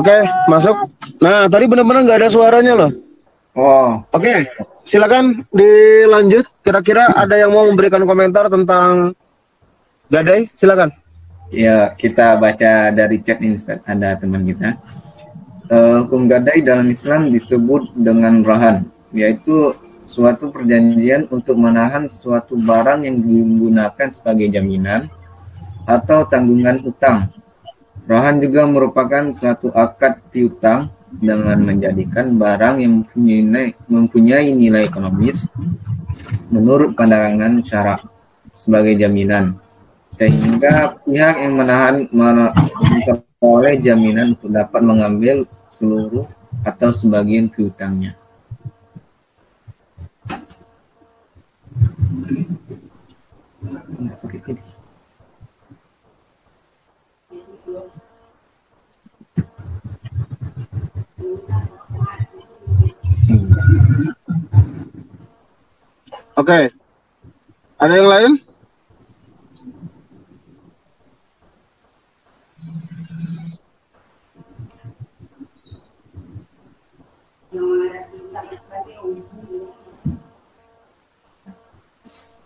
Oke, masuk. Nah, tadi benar-benar nggak ada suaranya loh. Oh, Oke, silakan dilanjut. Kira-kira ada yang mau memberikan komentar tentang gadai? Silakan. ya kita baca dari chat ini, Ustaz. Ada teman kita. Hukum gadai dalam Islam disebut dengan rahan, yaitu suatu perjanjian untuk menahan suatu barang yang digunakan sebagai jaminan atau tanggungan utang. Rahan juga merupakan suatu akad piutang dengan menjadikan barang yang mempunyai nilai ekonomis menurut pandangan syarak sebagai jaminan, sehingga pihak yang menahan memperoleh jaminan untuk dapat mengambil seluruh atau sebagian piutangnya. Oke, ada yang lain?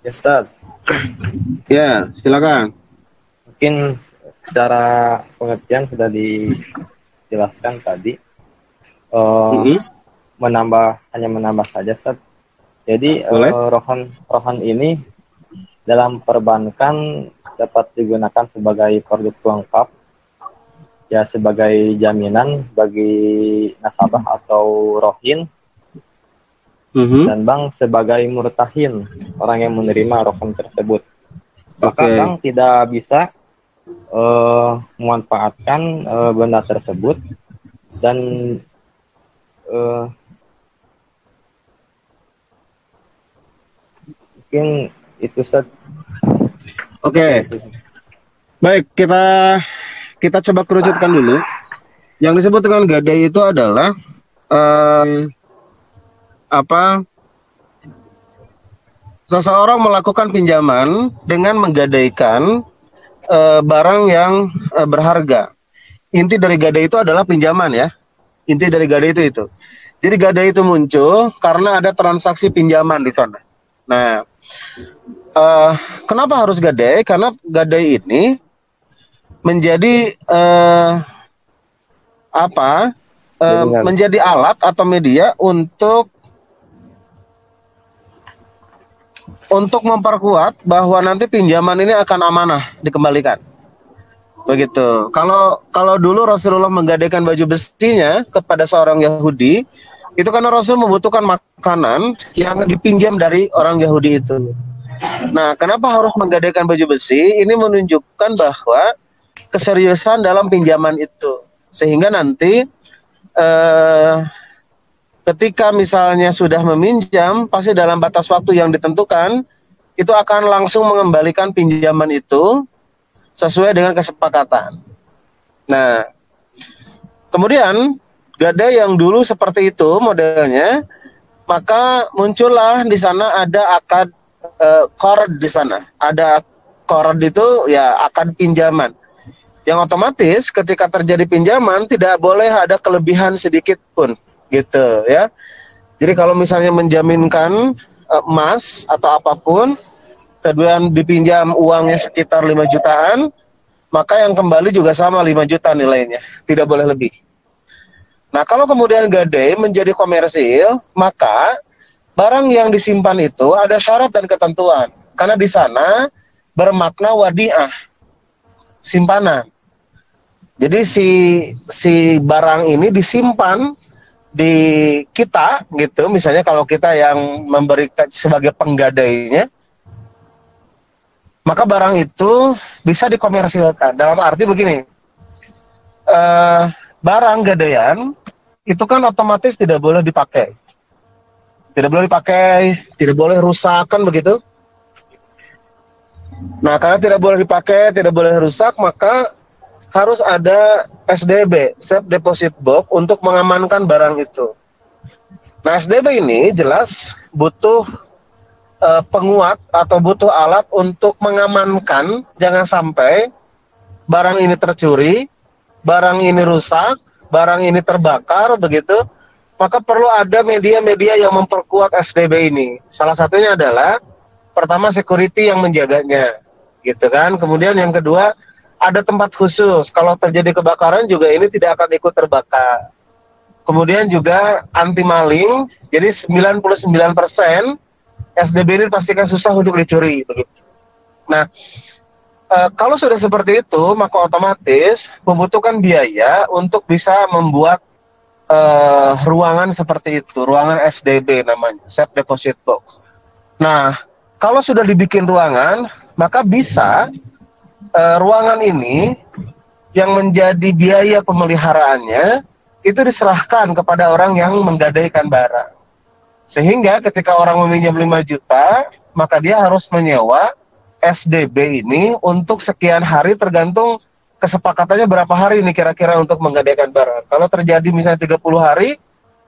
Ya, Ustaz. Ya, silakan. Mungkin secara pengertian sudah dijelaskan tadi. Hanya menambah saja, Ustaz. Jadi rohan ini dalam perbankan dapat digunakan sebagai produk pelengkap, ya sebagai jaminan bagi nasabah atau rohin, dan bank sebagai murtahin, orang yang menerima rohan tersebut. Maka bank tidak bisa memanfaatkan benda tersebut dan mungkin itu, Ustaz. Oke. Baik, kita coba kerucutkan dulu. Yang disebut dengan gadai itu adalah seseorang melakukan pinjaman dengan menggadaikan barang yang berharga. Inti dari gadai itu adalah pinjaman, ya. Inti dari gadai itu. Jadi gadai itu muncul karena ada transaksi pinjaman di sana. Nah, kenapa harus gadai? Karena gadai ini menjadi menjadi alat atau media untuk memperkuat bahwa nanti pinjaman ini akan amanah dikembalikan. Begitu. Kalau dulu Rasulullah menggadaikan baju besinya kepada seorang Yahudi, itu karena Rasul membutuhkan makanan yang dipinjam dari orang Yahudi itu. Nah, kenapa harus menggadaikan baju besi? Ini menunjukkan bahwa keseriusan dalam pinjaman itu. Sehingga nanti ketika misalnya sudah meminjam, pasti dalam batas waktu yang ditentukan, itu akan langsung mengembalikan pinjaman itu sesuai dengan kesepakatan. Nah, kemudian gadai yang dulu seperti itu modelnya, maka muncullah di sana ada akad qard di sana. Ada qard itu ya akad pinjaman. Yang otomatis ketika terjadi pinjaman tidak boleh ada kelebihan sedikit pun, gitu ya. Jadi kalau misalnya menjaminkan emas atau apapun, kemudian dipinjam uangnya sekitar 5 jutaan, maka yang kembali juga sama 5 juta nilainya, tidak boleh lebih. Nah, kalau kemudian gadai menjadi komersil, maka barang yang disimpan itu ada syarat dan ketentuan. Karena di sana bermakna wadiah, simpanan. Jadi si barang ini disimpan di kita, gitu. Misalnya kalau kita yang memberikan sebagai penggadainya, maka barang itu bisa dikomersilkan. Dalam arti begini, barang gadaian itu kan otomatis tidak boleh dipakai. Tidak boleh dipakai, tidak boleh rusak, kan begitu? Nah, karena tidak boleh dipakai, tidak boleh rusak, maka harus ada SDB, Safe Deposit Box, untuk mengamankan barang itu. Nah, SDB ini jelas butuh penguat atau butuh alat untuk mengamankan jangan sampai barang ini tercuri, barang ini rusak, barang ini terbakar begitu, maka perlu ada media-media yang memperkuat SDB ini. Salah satunya adalah pertama security yang menjaganya, gitu kan. Kemudian yang kedua ada tempat khusus. Kalau terjadi kebakaran juga ini tidak akan ikut terbakar. Kemudian juga anti maling. Jadi 99% SDB ini pastikan susah untuk dicuri, begitu. Nah, kalau sudah seperti itu, maka otomatis membutuhkan biaya untuk bisa membuat ruangan seperti itu, ruangan SDB namanya, Safe Deposit Box. Nah, kalau sudah dibikin ruangan, maka bisa ruangan ini yang menjadi biaya pemeliharaannya itu diserahkan kepada orang yang menggadaikan barang. Sehingga ketika orang meminjam 5 juta, maka dia harus menyewa SDB ini untuk sekian hari, tergantung kesepakatannya berapa hari ini kira-kira untuk menggadaikan barang. Kalau terjadi misalnya 30 hari,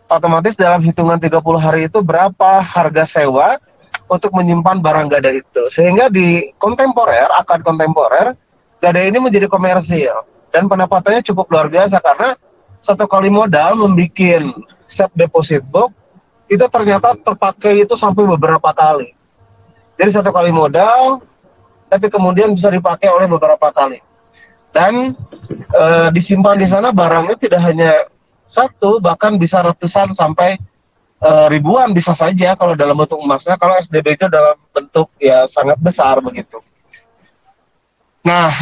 otomatis dalam hitungan 30 hari itu berapa harga sewa untuk menyimpan barang gadai itu. Sehingga di kontemporer, akad kontemporer, gadai ini menjadi komersil. Dan pendapatannya cukup luar biasa karena satu kali modal membuat Safe Deposit Box itu ternyata terpakai itu sampai beberapa kali. Jadi satu kali modal, tapi kemudian bisa dipakai oleh beberapa kali. Dan disimpan di sana barangnya tidak hanya satu, bahkan bisa ratusan sampai ribuan bisa saja kalau dalam bentuk emasnya, kalau SDB itu dalam bentuk ya sangat besar begitu. Nah,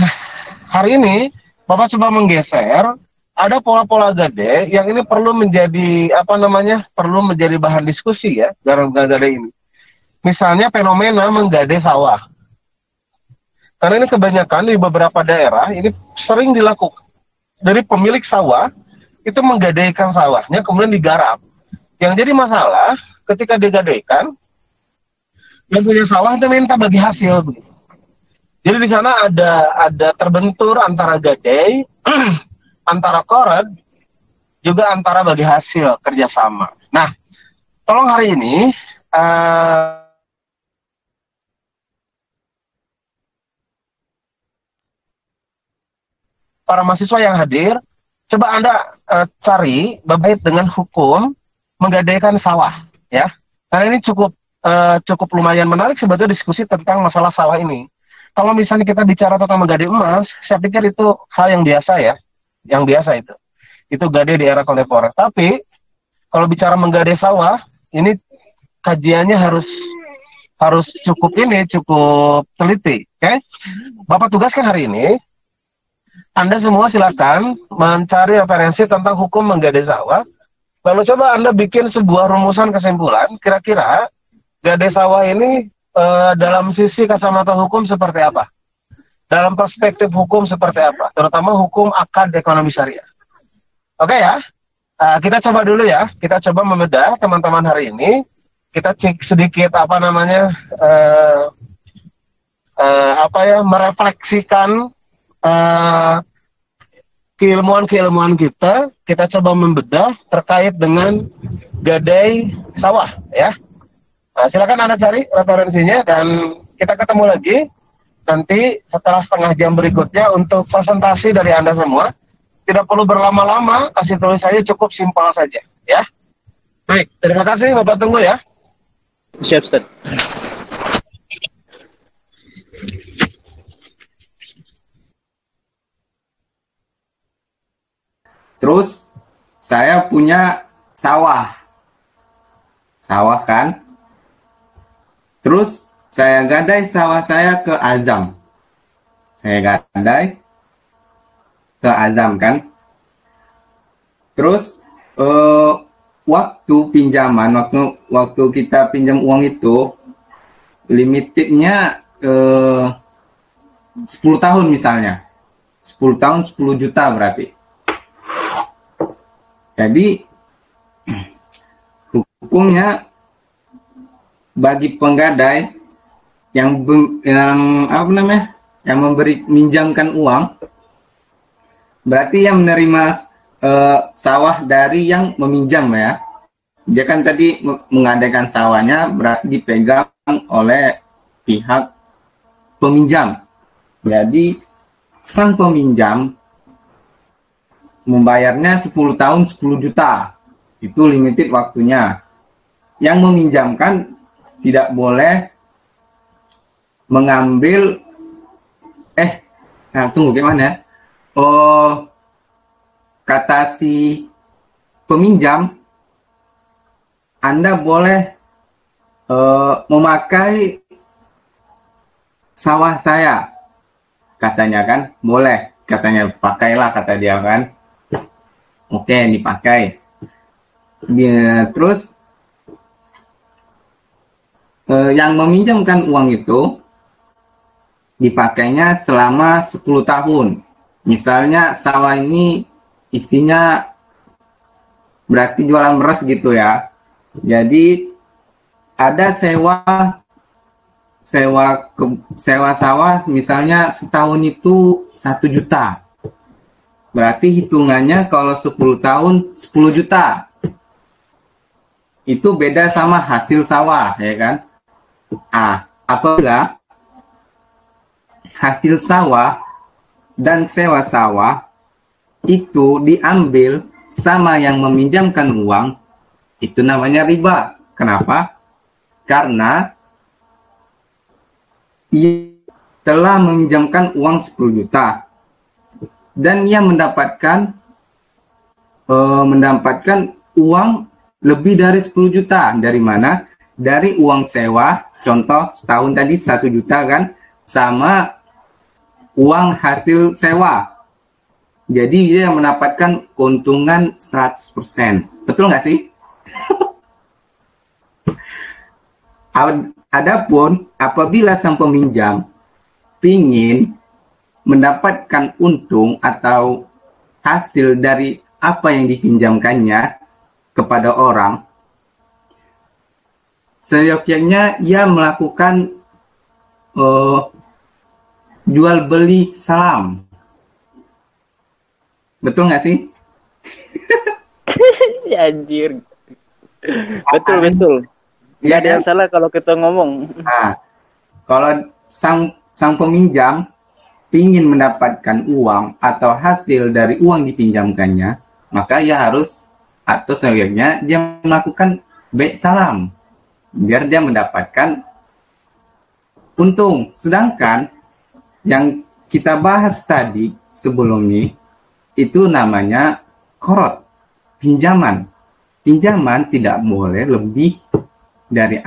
hari ini Bapak coba menggeser, ada pola-pola gade yang ini perlu menjadi perlu menjadi bahan diskusi ya dalam gade ini. Misalnya fenomena menggade sawah. Karena ini kebanyakan di beberapa daerah ini sering dilakukan. Dari pemilik sawah itu menggadaikan sawahnya kemudian digarap. Yang jadi masalah ketika digadaikan, yang punya sawah itu minta bagi hasil. Jadi di sana ada terbentur antara gadai, antara kored, juga antara bagi hasil kerjasama. Nah, tolong hari ini para mahasiswa yang hadir, coba Anda cari berkait dengan hukum menggadaikan sawah, ya. Karena ini cukup lumayan menarik sebetulnya diskusi tentang masalah sawah ini. Kalau misalnya kita bicara tentang menggadai emas, saya pikir itu hal yang biasa ya, yang biasa itu. Itu gadai di era kontemporer. Tapi kalau bicara menggadai sawah, ini kajiannya harus cukup teliti, oke? Bapak tugaskan hari ini, Anda semua silakan mencari referensi tentang hukum menggadai sawah. Lalu coba Anda bikin sebuah rumusan kesimpulan, kira-kira gadai sawah ini dalam sisi kacamata hukum seperti apa? Dalam perspektif hukum seperti apa? Terutama hukum akad ekonomi syariah. Oke ya? Kita coba dulu ya. Kita coba membedah teman-teman hari ini. Kita cek sedikit merefleksikan keilmuan-keilmuan kita coba membedah terkait dengan gadai sawah ya. Nah, silakan Anda cari referensinya dan kita ketemu lagi nanti setelah setengah jam berikutnya untuk presentasi dari Anda semua. Tidak perlu berlama-lama, kasih tulis saja, cukup simpel saja ya. Baik, terima kasih Bapak, tunggu ya. Siap, Ustaz. Terus saya punya sawah kan? Terus saya gadai sawah saya ke Azam. Saya gadai ke Azam kan? Terus waktu pinjaman, waktu kita pinjam uang itu limitnya 10 tahun misalnya. 10 tahun 10 juta berarti. Jadi hukumnya bagi penggadai yang minjamkan uang, berarti yang menerima sawah dari yang meminjam ya. Dia kan tadi menggadaikan sawahnya, berarti dipegang oleh pihak peminjam. Jadi sang peminjam membayarnya 10 tahun 10 juta. Itu limited waktunya. Yang meminjamkan tidak boleh mengambil tunggu gimana? Oh, kata si peminjam, Anda boleh memakai sawah saya, katanya kan, boleh, katanya pakailah, kata dia kan. Oke, dipakai. Terus yang meminjamkan uang itu dipakainya selama 10 tahun. Misalnya sawah ini isinya berarti jualan beras gitu ya. Jadi ada sewa sawah misalnya setahun itu 1 juta. Berarti hitungannya kalau 10 tahun 10 juta. Itu beda sama hasil sawah, ya kan? Apabila hasil sawah dan sewa sawah itu diambil sama yang meminjamkan uang, itu namanya riba. Kenapa? Karena ia telah meminjamkan uang 10 juta dan ia mendapatkan uang lebih dari 10 juta. Dari mana? Dari uang sewa, contoh setahun tadi 1 juta kan, sama uang hasil sewa. Jadi dia mendapatkan keuntungan 100%. Betul nggak sih? Adapun apabila sang peminjam ingin mendapatkan untung atau hasil dari apa yang dipinjamkannya kepada orang, seyogyanya ia melakukan jual beli salam. Betul nggak sih? Anjir. Betul. Nggak ada yang salah kalau kita ngomong. Nah, kalau sang peminjam ingin mendapatkan uang atau hasil dari uang dipinjamkannya, maka ia harus, atau seyogyanya dia melakukan baik salam biar dia mendapatkan untung. Sedangkan yang kita bahas tadi sebelum ini itu namanya korot, pinjaman. Pinjaman tidak boleh lebih dari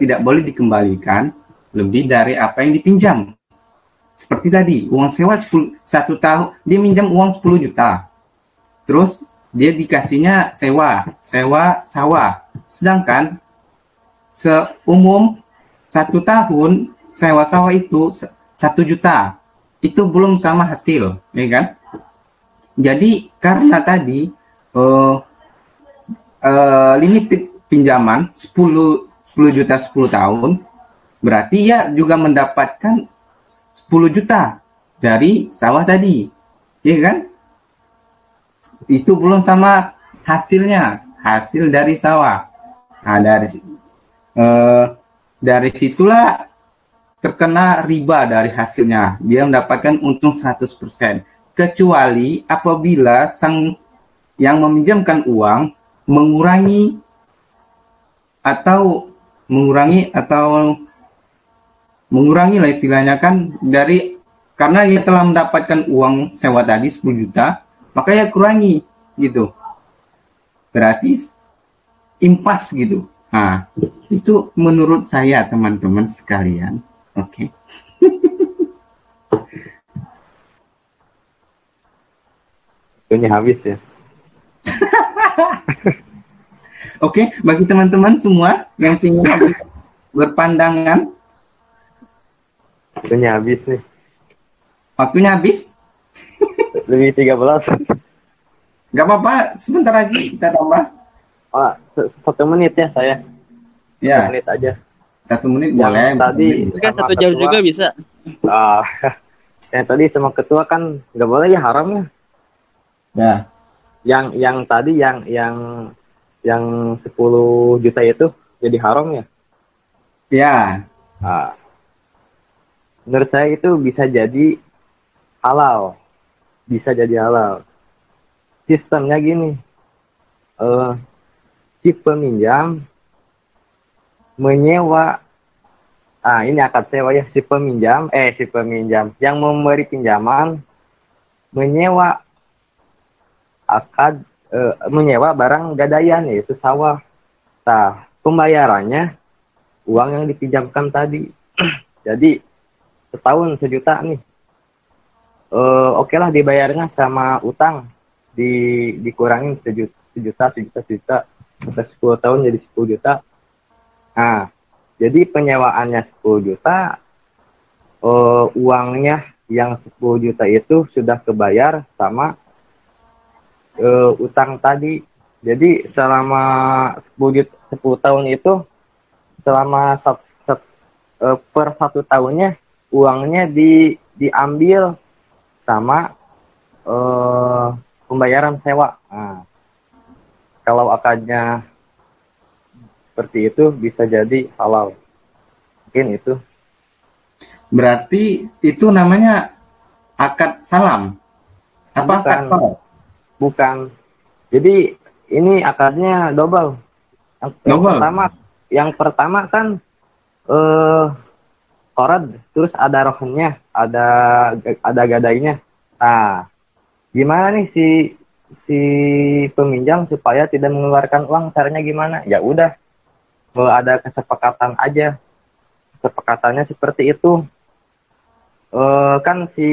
tidak boleh dikembalikan lebih dari apa yang dipinjam. Seperti tadi, uang sewa 1 tahun, dia minjam uang 10 juta. Terus dia dikasihnya sewa sawah. Sedangkan seumum 1 tahun sewa sawah itu 1 juta. Itu belum sama hasil, ya kan? Jadi karena tadi limited pinjaman 10 juta 10 tahun, berarti ya juga mendapatkan 10 juta dari sawah tadi, ya kan? Itu belum sama hasilnya, hasil dari sawah. Nah, dari situlah terkena riba dari hasilnya. Dia mendapatkan untung 100%. Kecuali apabila sang yang meminjamkan uang mengurangi lah istilahnya kan, dari karena dia telah mendapatkan uang sewa tadi 10 juta, maka ya kurangi gitu. Berarti impas gitu. Nah, itu menurut saya teman-teman sekalian. Oke. Ini habis ya. Oke, bagi teman-teman semua yang ingin berpandangan, Waktunya habis nih. waktunya habis. Lebih 13. Gak apa-apa, sebentar lagi kita tambah. 1 menit ya saya. 1 Ya, menit aja. 1 menit Yang boleh. tadi Kan sama 1 jam ketua, juga bisa. yang tadi sama ketua kan nggak boleh ya, haram ya. Ya, Yang tadi yang 10 juta itu jadi haram ya. ya, Menurut saya itu bisa jadi halal. sistemnya gini, si peminjam menyewa, ini akad sewa ya, si peminjam yang memberi pinjaman menyewa menyewa barang gadaian, yaitu sawah. Nah, pembayarannya uang yang dipinjamkan tadi. Jadi setahun 1 juta nih, oke lah dibayarnya sama utang, dikurangin 1 juta sampai 10 tahun jadi 10 juta. Nah, jadi penyewaannya 10 juta, uangnya yang 10 juta itu sudah kebayar sama utang tadi. Jadi selama 10 tahun itu, selama per 1 tahunnya uangnya diambil sama pembayaran sewa. Nah, kalau akadnya seperti itu bisa jadi halal. Mungkin itu. Berarti itu namanya akad salam. Apa akad salam? Bukan. Jadi ini akadnya double. Yang pertama kan korad, terus ada rohannya, ada gadainya. Nah, gimana nih si peminjam supaya tidak mengeluarkan uang? Caranya gimana? Ya udah, ada kesepakatan aja. Kesepakatannya seperti itu. Kan si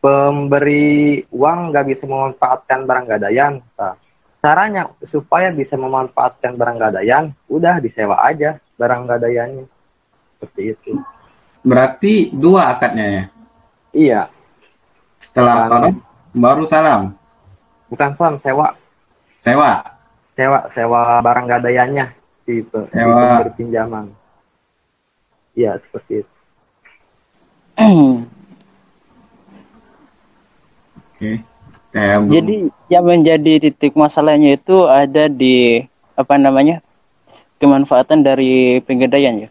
pemberi uang nggak bisa memanfaatkan barang gadaian. Nah, caranya supaya bisa memanfaatkan barang gadaian, udah disewa aja barang gadaiannya. Seperti itu. Berarti 2 akadnya ya? Iya. Setelah korad baru salam. Bukan salam, sewa. Sewa barang gadaiannya si pemberi pinjaman. Iya, seperti itu. Oke. Jadi yang menjadi titik masalahnya itu ada di kemanfaatan dari penggadaian ya?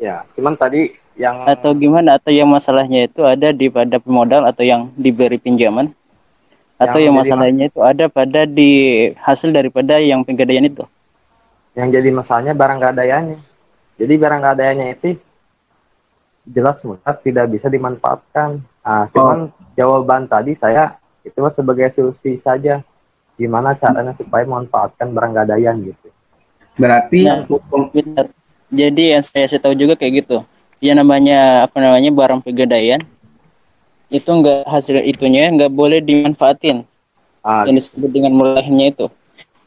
Ya, cuman tadi yang atau gimana, atau yang masalahnya itu ada di pada pemodal atau yang diberi pinjaman, atau yang masalahnya itu ada pada di hasil daripada yang penggadaian itu? Yang jadi masalahnya barang gadaiannya. Jadi barang gadaiannya itu jelas mutlak tidak bisa dimanfaatkan. Nah, cuman jawaban tadi saya itu sebagai solusi saja. Gimana caranya supaya memanfaatkan barang gadaian gitu. Berarti jadi yang saya tahu juga kayak gitu. Yang namanya barang pegadaian itu enggak, hasil itunya enggak boleh dimanfaatin. Yang disebut dengan mulahnya itu.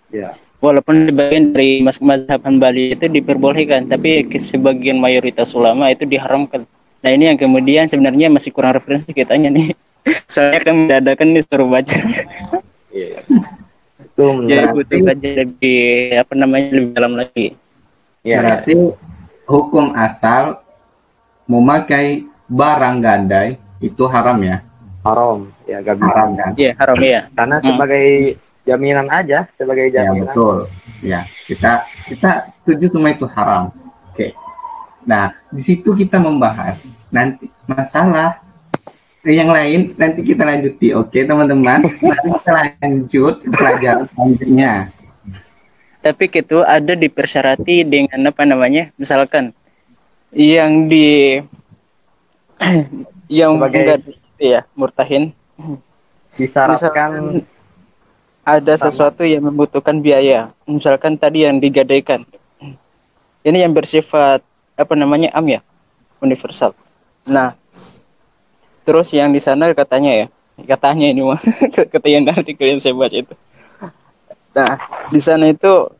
Ya. Walaupun sebagian dari mazhab Hanbali itu diperbolehkan, tapi sebagian mayoritas ulama itu diharamkan. Nah, ini yang kemudian sebenarnya masih kurang referensi kitanya nih. Soalnya kan mendadak nih suruh baca. Iya. Itu jadi butuh kaji lebih dalam lagi. Ya. Berarti hukum asal memakai barang gadai itu haram ya? Haram, ya gak bisa. Haram kan? Iya, haram ya. Karena sebagai jaminan aja, sebagai jaminan. Ya, betul. Ya, kita setuju semua itu haram. Oke. Nah, di situ kita membahas nanti masalah yang lain nanti kita lanjuti. Oke, teman-teman. Nanti kita lanjut ke pelajaran selanjutnya. Tapi itu ada dipersyarati dengan misalkan yang yang enggak ya murtahin, disyaratkan ada sesuatu yang membutuhkan biaya, misalkan tadi yang digadaikan ini yang bersifat am ya, universal. Nah, terus yang di sana katanya ini mah kata yang artikel yang saya baca itu. Nah, di sana itu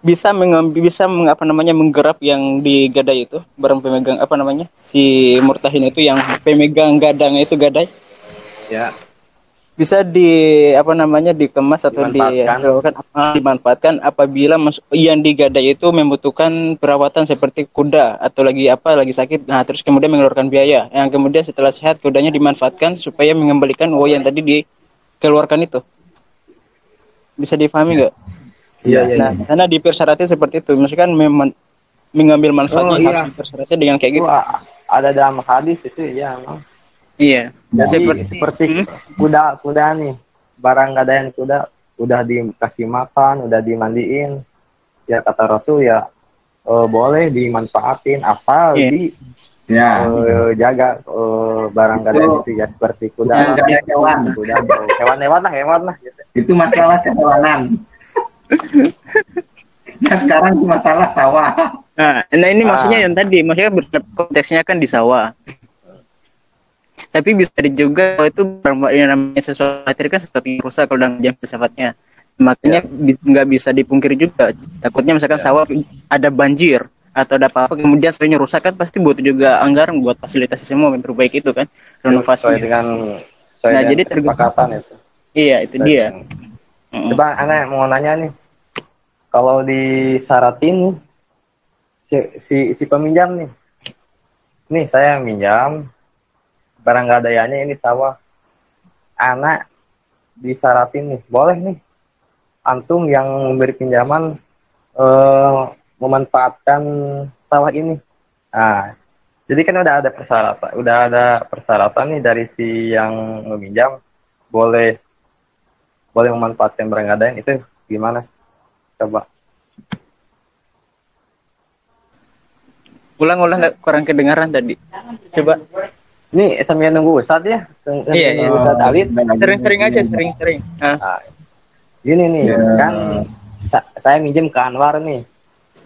bisa menggerap yang digadai itu, barang pemegang si murtahin itu, yang pemegang gadang itu gadai. Ya. Bisa dikemas atau dimanfaatkan apabila yang digadai itu membutuhkan perawatan seperti kuda atau lagi sakit. Nah, terus kemudian mengeluarkan biaya. Yang kemudian setelah sehat kudanya dimanfaatkan supaya mengembalikan uang yang tadi dikeluarkan itu. Bisa difahami nggak? Iya. Nah, karena dipersyaratnya seperti itu. Misalkan mengambil manfaatnya harus dipersyaratnya dengan kayak gitu. Ada dalam hadis itu ya. Iya. Jadi seperti kuda nih. barang gadaian itu udah dikasih makan, udah dimandiin, ya kata Rasul ya boleh dimanfaatin asal jaga barang gadaian itu ya seperti kuda, hewan lah gitu. Itu masalah kehewanan. Nah, sekarang itu masalah sawah. Nah ini maksudnya yang tadi, maksudnya konteksnya kan di sawah. Tapi bisa juga kalau itu yang namanya sesuatu kan sesuatu yang rusak kalau dalam jam filsafatnya. Makanya nggak bisa dipungkiri juga. Takutnya misalkan sawah ada banjir atau ada apa-apa kemudian sawahnya rusak kan pasti butuh juga anggaran buat fasilitasi semua memperbaiki itu kan, renovasi. Nah jadi kesepakatan itu. Iya itu dia. Coba Ana mau nanya nih, kalau disaratin si peminjam nih saya minjam barang gadaiannya ini sawah, anak disaratin nih, boleh nih antum yang memberi pinjaman memanfaatkan sawah ini. Nah, jadi kan udah ada persyaratan nih dari si yang meminjam boleh memanfaatkan barang gadaian, itu gimana? Coba. Ulang nggak kurang kedengaran tadi. Coba. Ini sambil nunggu Ustadz ya. Iya. Ustadz Alit. Sering aja, sering. Nah, gini nih, kan saya minjem ke Anwar nih.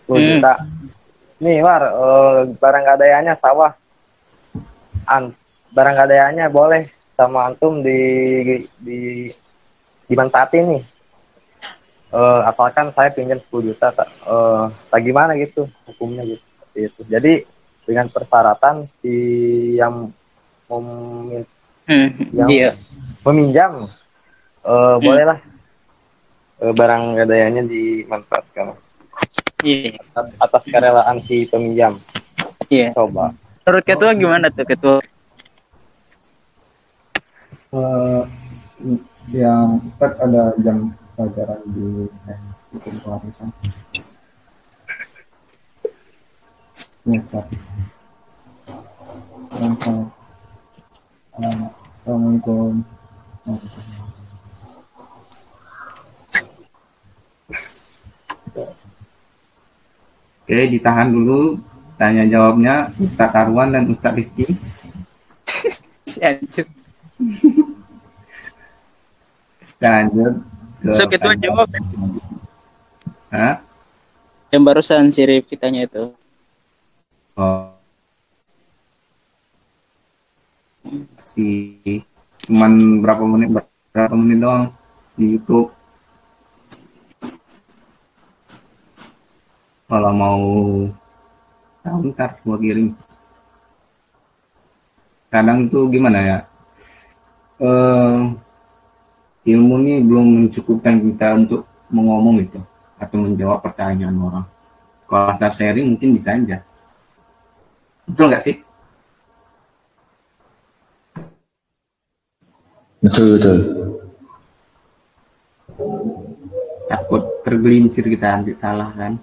10 juta. Nih War, barang gadaiannya sawah. Barang gadaiannya boleh sama antum dimanfaatin nih. Asalkan saya pinjam 10 juta, gimana gitu hukumnya gitu. Itu. Jadi dengan persyaratan si yang meminjam bolehlah barang gadaiannya dimanfaatkan atas kerelaan si peminjam. Iya. Coba. Menurut ketua gimana tuh ketua? Yang Ustaz ada jam pelajaran di hukum kewarisan. Assalamualaikum. Oke, ditahan dulu tanya jawabnya Ustaz Arwan dan Ustaz Rifki. Si Anjuk. Lanjut. So ketua jawab. Hah? Yang barusan si Rifki tanya itu. Oh. Cuman berapa menit doang di YouTube. Kalau mau tahu ntar gua kirim. Kadang tuh gimana ya, ilmu ini belum mencukupkan kita untuk mengomong itu atau menjawab pertanyaan orang. Kalau saya sharing mungkin bisa aja. Betul nggak sih? Betul. Takut tergelincir kita nanti salah kan?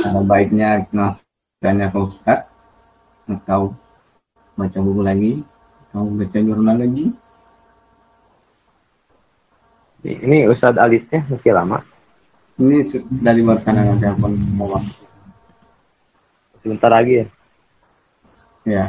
Karena baiknya tanya ke Ustaz atau baca buku lagi atau baca jurnal lagi. Ini Ustadz Alisnya masih lama. Ini dari barusan ada telepon mau masuk. Sebentar lagi ya. Ya.